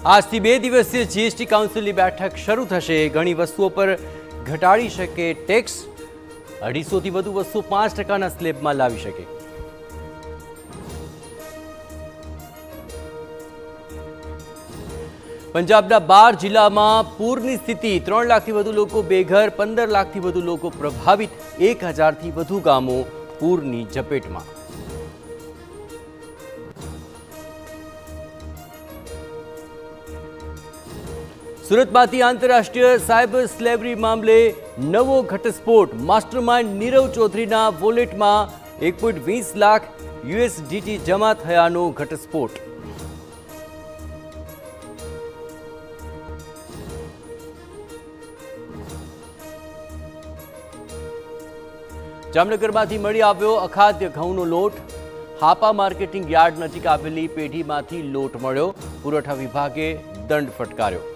આજથી 2 દિવસીય જીએસટી કાઉન્સિલની બેઠક શરૂ થશે। ઘણી વસ્તુઓ પર ઘટાડી શકે ટેક્સ। 250 થી વધુ વસ્તુઓ 5% સ્લેબમાં લાવી શકે। પંજાબના 12 જિલ્લામાં પૂરની સ્થિતિ। 3 લાખથી વધુ લોકો બેઘર, 15 લાખથી વધુ લોકો પ્રભાવિત। 1000 થી વધુ ગામો પૂરની ઝપેટમાં। સુરતમાંથી આંતરરાષ્ટ્રીય સાયબર સ્લેવરી મામલે નવો ઘટસ્ફોટ। માસ્ટરમાઇન્ડ નીરવ ચૌધરીના વોલેટમાં 1.20 લાખ USDT જમા થયાનો ઘટસ્ફોટ। જામનગરમાંથી મળી આવ્યો અખાદ્ય ઘઉંનો લોટ। હાપા માર્કેટિંગ યાર્ડ નજીક આવેલી પેઢીમાંથી લોટ મળ્યો। પુરવઠા વિભાગે દંડ ફટકાર્યો।